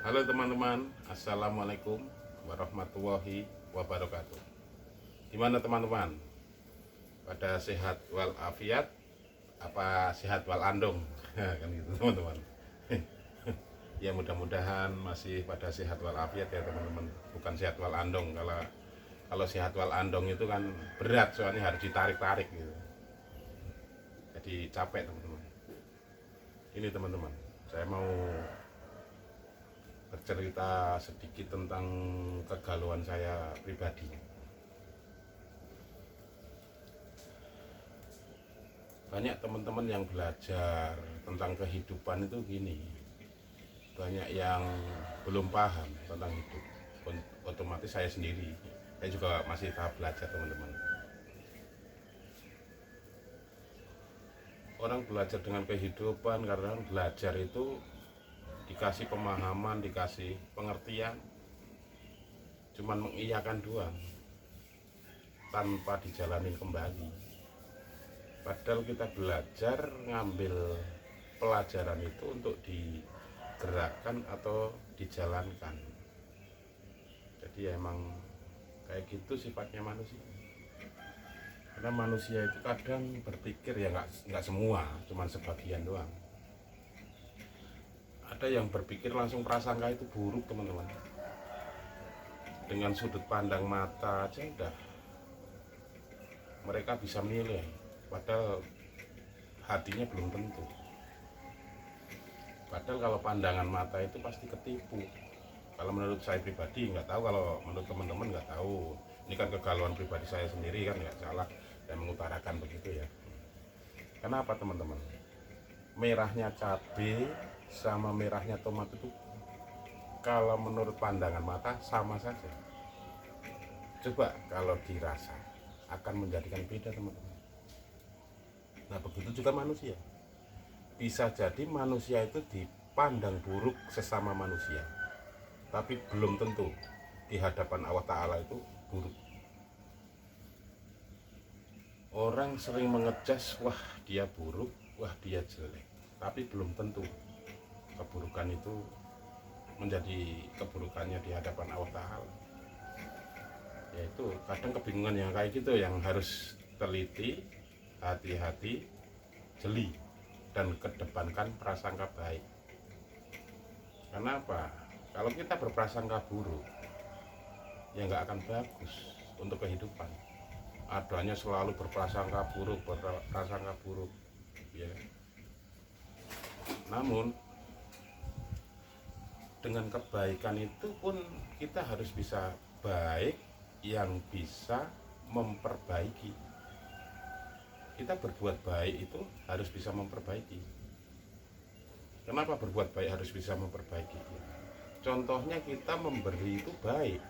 Halo teman-teman, Assalamualaikum warahmatullahi wabarakatuh. Gimana teman-teman? Pada sehat walafiat? Apa sehat walandong? Kan gitu teman-teman. Ya mudah-mudahan masih pada sehat walafiat ya teman-teman. Bukan sehat walandong. Kalau sehat walandong itu kan berat, soalnya harus ditarik-tarik gitu. Jadi capek teman-teman. Ini teman-teman, saya mau bercerita sedikit tentang kegalauan saya pribadi. Banyak teman-teman yang belajar tentang kehidupan itu gini, banyak yang belum paham tentang hidup. Otomatis saya sendiri, saya juga masih tahap belajar teman-teman. Orang belajar dengan kehidupan karena belajar itu dikasih pemahaman, dikasih pengertian, cuman mengiyakan doang tanpa dijalanin kembali. Padahal kita belajar ngambil pelajaran itu untuk digerakkan atau dijalankan. Jadi ya emang kayak gitu sifatnya manusia. Karena manusia itu kadang berpikir ya nggak semua, cuman sebagian doang. Ada yang berpikir langsung prasangka itu buruk teman-teman. Dengan sudut pandang mata aja udah mereka bisa menilai, padahal hatinya belum tentu. Padahal kalau pandangan mata itu pasti ketipu. Kalau menurut saya pribadi, nggak tahu kalau menurut teman-teman nggak tahu. Ini kan kegalauan pribadi saya sendiri kan, nggak salah saya mengutarakan begitu ya. Kenapa teman-teman? Merahnya cabai sama merahnya tomat itu kalau menurut pandangan mata sama saja. Coba kalau dirasa akan menjadikan beda teman-teman. Nah begitu juga manusia. Bisa jadi manusia itu dipandang buruk sesama manusia, tapi belum tentu di hadapan Allah Ta'ala itu buruk. Orang sering mengejas, wah dia buruk, wah dia jelek, tapi belum tentu keburukan itu menjadi keburukannya di hadapan Allah Ta'ala. Yaitu kadang kebingungan yang kayak gitu yang harus teliti, hati-hati, jeli, dan kedepankan prasangka baik. Kenapa? Kalau kita berprasangka buruk, ya nggak akan bagus untuk kehidupan. Adanya selalu berprasangka buruk, ya. Namun dengan kebaikan itu pun kita harus bisa baik yang bisa memperbaiki. Kita berbuat baik itu harus bisa memperbaiki. Kenapa berbuat baik harus bisa memperbaiki? Contohnya kita memberi itu baik,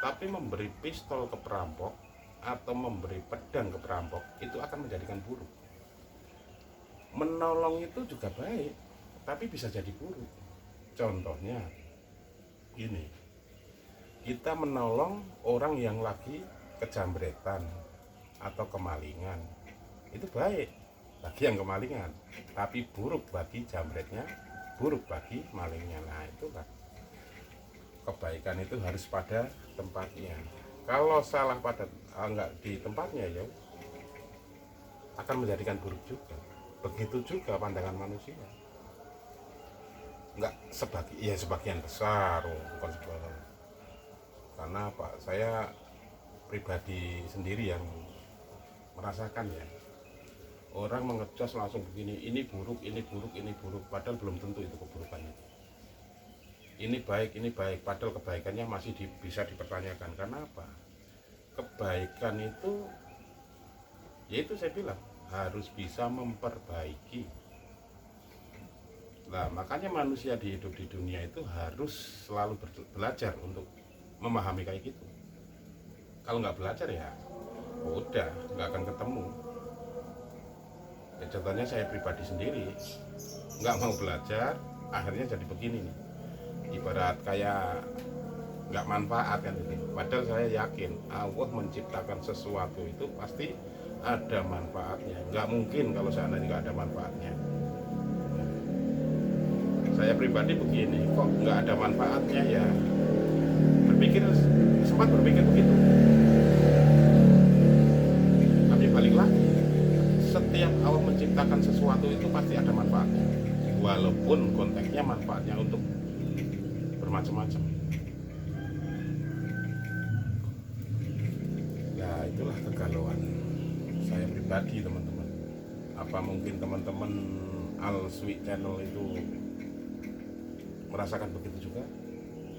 tapi memberi pistol ke perampok atau memberi pedang ke perampok itu akan menjadikan buruk. Menolong itu juga baik, tapi bisa jadi buruk. Contohnya ini, kita menolong orang yang lagi kejamretan atau kemalingan, itu baik bagi yang kemalingan, tapi buruk bagi jambretnya, buruk bagi malingnya. Nah itu kan kebaikan itu harus pada tempatnya. Kalau salah pada enggak di tempatnya ya akan menjadikan buruk juga. Begitu juga pandangan manusia. Enggak sebagian besar, bukan sebagian. Karena apa? Saya pribadi sendiri yang merasakan ya. Orang mengecas langsung begini, ini buruk, ini buruk, ini buruk, padahal belum tentu itu keburukannya. Ini baik, padahal kebaikannya masih bisa dipertanyakan. Karena apa? Kebaikan itu, yaitu saya bilang, harus bisa memperbaiki. Nah, makanya manusia hidup di dunia itu harus selalu belajar untuk memahami kayak gitu. Kalau nggak belajar ya udah nggak akan ketemu. Ya, contohnya saya pribadi sendiri nggak mau belajar, akhirnya jadi begini nih. Ibarat kayak nggak manfaat kan ini. Padahal saya yakin Allah menciptakan sesuatu itu pasti ada manfaatnya. Nggak mungkin kalau seandainya nggak ada manfaatnya. saya pribadi begini, kok nggak ada manfaatnya ya, sempat berpikir begitu. Tapi balik lagi, setiap Allah menciptakan sesuatu itu pasti ada manfaatnya, walaupun konteksnya manfaatnya untuk bermacam-macam. Ya itulah kegalauan saya pribadi, teman-teman. Apa mungkin teman-teman Al Sweet Channel itu merasakan begitu juga?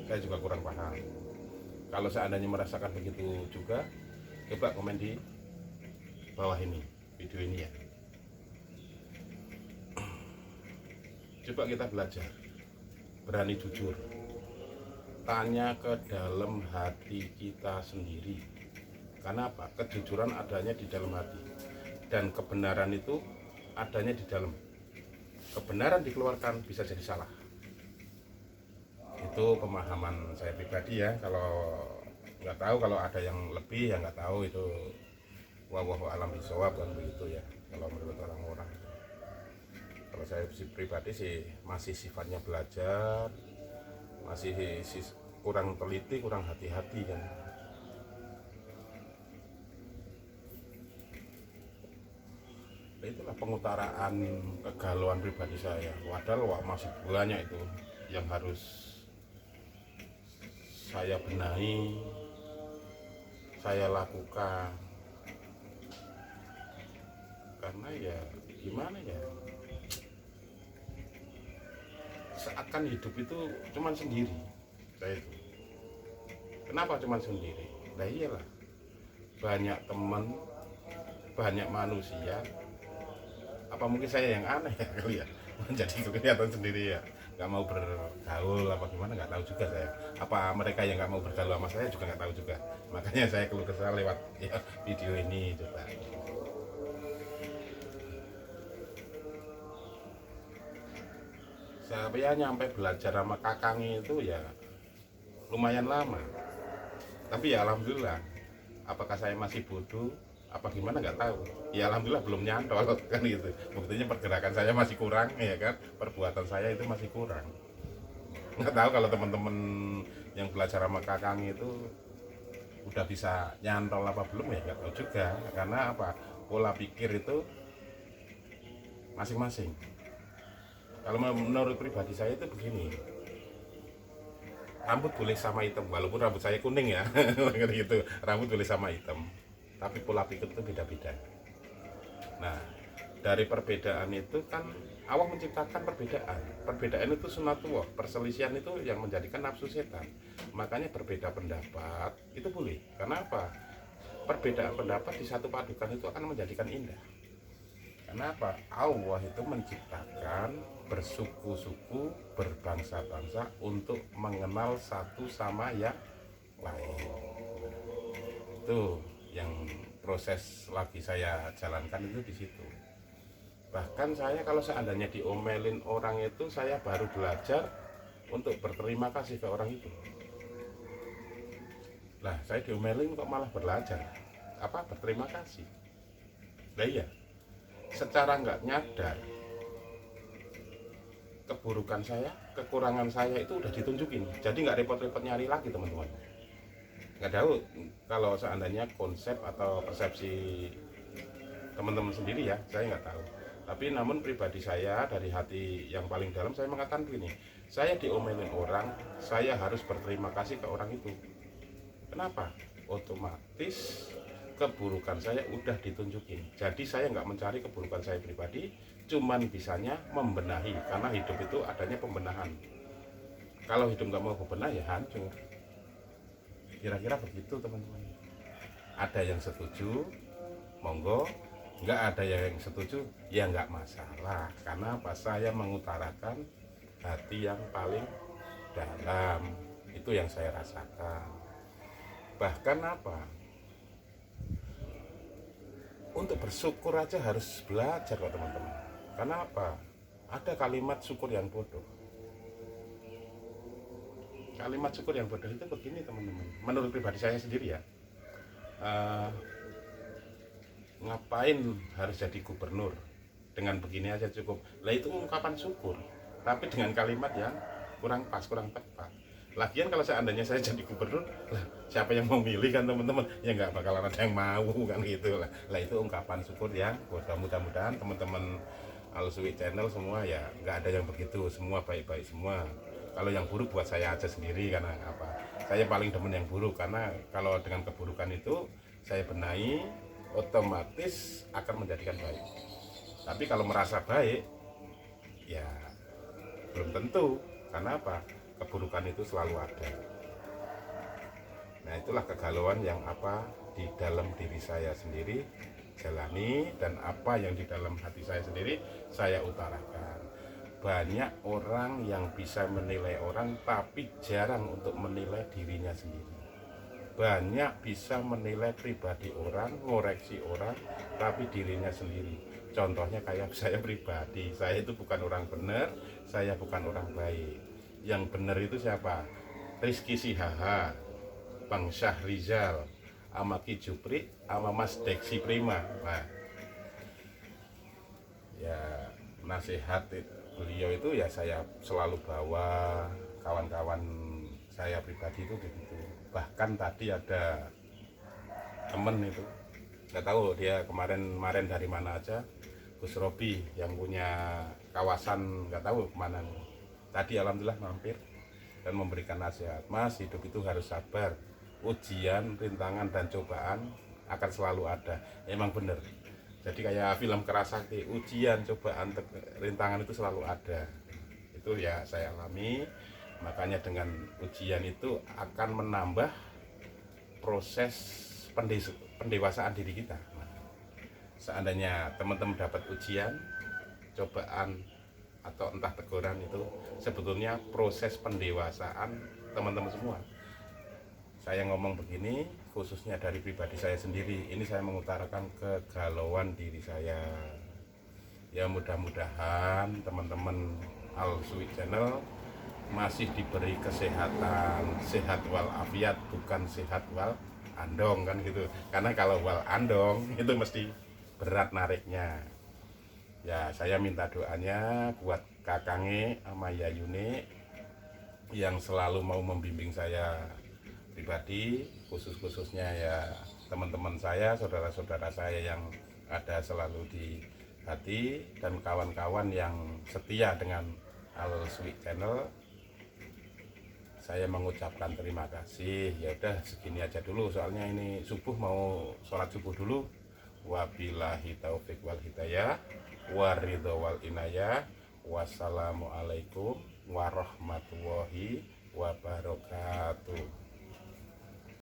Saya juga kurang paham. Kalau seandainya merasakan begitu juga, coba komen di bawah ini, video ini ya. Coba kita belajar, berani jujur, tanya ke dalam hati kita sendiri. Karena apa? Kejujuran adanya di dalam hati, dan kebenaran itu adanya di dalam. Kebenaran dikeluarkan bisa jadi salah. Itu pemahaman saya pribadi ya. Kalau nggak tahu, kalau ada yang lebih ya nggak tahu, itu wallahu alam bisawab kan begitu ya. Kalau menurut orang-orang, kalau saya pribadi sih masih sifatnya belajar, masih kurang teliti, kurang hati-hati kan. Itulah pengutaraan kegalauan pribadi saya. Padahal masih banyak itu yang harus saya benahi, saya lakukan. Karena ya gimana ya, seakan hidup itu cuman sendiri saya itu. Kenapa cuman sendiri? Nah iyalah, banyak teman, banyak manusia. Apa mungkin saya yang aneh ya kali ya, menjadi kelihatan sendiri ya, nggak mau bergaul apa gimana, nggak tahu juga saya. Apa mereka yang nggak mau bergaul sama saya juga nggak tahu juga. Makanya saya keluh kesah lewat ya, video ini coba. Saya nyampe belajar sama kakang itu ya lumayan lama. Tapi ya alhamdulillah, apakah saya masih bodoh apa gimana nggak tahu. Ya alhamdulillah belum nyantol kan gitu. Buktinya pergerakan saya masih kurang ya kan, perbuatan saya itu masih kurang. Nggak tahu kalau teman-teman yang belajar sama kakang itu udah bisa nyantol apa belum ya, nggak tahu juga. Karena apa, pola pikir itu masing-masing. Kalau menurut pribadi saya itu begini, rambut boleh sama hitam, walaupun rambut saya kuning ya gitu, rambut boleh sama hitam, tapi pola pikir itu beda-beda. Nah, dari perbedaan itu kan Allah menciptakan perbedaan. Perbedaan itu sunatullah, perselisihan itu yang menjadikan nafsu setan. Makanya berbeda pendapat itu boleh. Karena apa? Perbedaan pendapat disatu padukan itu akan menjadikan indah. Kenapa? Allah itu menciptakan bersuku-suku, berbangsa-bangsa untuk mengenal satu sama yang lain. Itu yang proses lagi saya jalankan itu di situ. Bahkan saya kalau seandainya diomelin orang itu, saya baru belajar untuk berterima kasih ke orang itu. Lah, saya diomelin kok malah belajar apa berterima kasih. Lah iya, secara nggak nyadar keburukan saya, kekurangan saya itu udah ditunjukin. Jadi nggak repot-repot nyari lagi teman-teman. Nggak tahu kalau seandainya konsep atau persepsi teman-teman sendiri ya, saya nggak tahu. Tapi namun pribadi saya dari hati yang paling dalam saya mengatakan begini, saya diomelin orang, saya harus berterima kasih ke orang itu. Kenapa? Otomatis keburukan saya udah ditunjukin. Jadi saya nggak mencari keburukan saya pribadi, cuman bisanya membenahi, karena hidup itu adanya pembenahan. Kalau hidup nggak mau bebenah ya hancur. Kira-kira begitu teman-teman. Ada yang setuju, monggo. Nggak ada yang setuju, ya nggak masalah. Karena apa? Saya mengutarakan hati yang paling dalam. Itu yang saya rasakan. Bahkan apa? Untuk bersyukur aja harus belajar kok teman-teman. Karena apa? Ada kalimat syukur yang bodoh. Kalimat syukur yang bodoh itu begini teman-teman. Menurut pribadi saya sendiri ya. Ngapain harus jadi gubernur? Dengan begini aja cukup. Lah itu ungkapan syukur. tapi dengan kalimat yang kurang pas, kurang tepat. Lagian kalau seandainya saya jadi gubernur, lah siapa yang mau milih kan teman-teman? Ya nggak bakalan ada yang mau kan gitu lah. Lah itu ungkapan syukur yang mudah-mudahan teman-teman Al-Suwi Channel semua ya nggak ada yang begitu, semua baik-baik semua. Kalau yang buruk buat saya aja sendiri, karena apa? Saya paling demen yang buruk, karena kalau dengan keburukan itu saya benahi, otomatis akan menjadikan baik. Tapi kalau merasa baik, ya belum tentu. Karena apa? Keburukan itu selalu ada. Nah itulah kegalauan yang apa di dalam diri saya sendiri jalani, dan apa yang di dalam hati saya sendiri saya utarakan. Banyak orang yang bisa menilai orang, tapi jarang untuk menilai dirinya sendiri. Banyak bisa menilai pribadi orang, ngoreksi orang, tapi dirinya sendiri. Contohnya kayak saya pribadi, saya itu bukan orang benar, saya bukan orang baik. Yang benar itu siapa? Rizky Sihaha, Bang Syahrizal, sama Ki Jupri, sama Mas Deksi Prima. Nah, ya nasihat beliau itu ya saya selalu bawa, kawan-kawan saya pribadi itu begitu. Bahkan tadi ada temen itu, nggak tahu dia kemarin dari mana aja, Gus Robi yang punya kawasan, nggak tahu kemana nih. Tadi alhamdulillah mampir dan memberikan nasihat, Mas, hidup itu harus sabar, ujian, rintangan dan cobaan akan selalu ada. Emang bener, jadi kayak film Kerasakti, ujian, cobaan, rintangan itu selalu ada. Itu ya saya alami. Makanya dengan ujian itu akan menambah proses pendewasaan diri kita. Nah, seandainya teman-teman dapat ujian, cobaan, atau entah teguran, itu sebetulnya proses pendewasaan teman-teman semua. Saya ngomong begini khususnya dari pribadi saya sendiri, ini saya mengutarakan kegalauan diri saya. Ya mudah-mudahan teman-teman Al-Suwi Channel masih diberi kesehatan, sehat walafiat, bukan sehat wal andong kan gitu. Karena kalau wal andong itu mesti berat nariknya. Ya saya minta doanya buat Kakange sama Yayune yang selalu mau membimbing saya pribadi, khususnya ya teman-teman saya, saudara-saudara saya yang ada selalu di hati, dan kawan-kawan yang setia dengan Al-Suwi Channel. Saya mengucapkan terima kasih. Ya udah segini aja dulu, soalnya ini subuh, mau sholat subuh dulu. Wabillahi taufik wal hidayah, waridho wal inayah. Wassalamualaikum warahmatullahi wabarakatuh.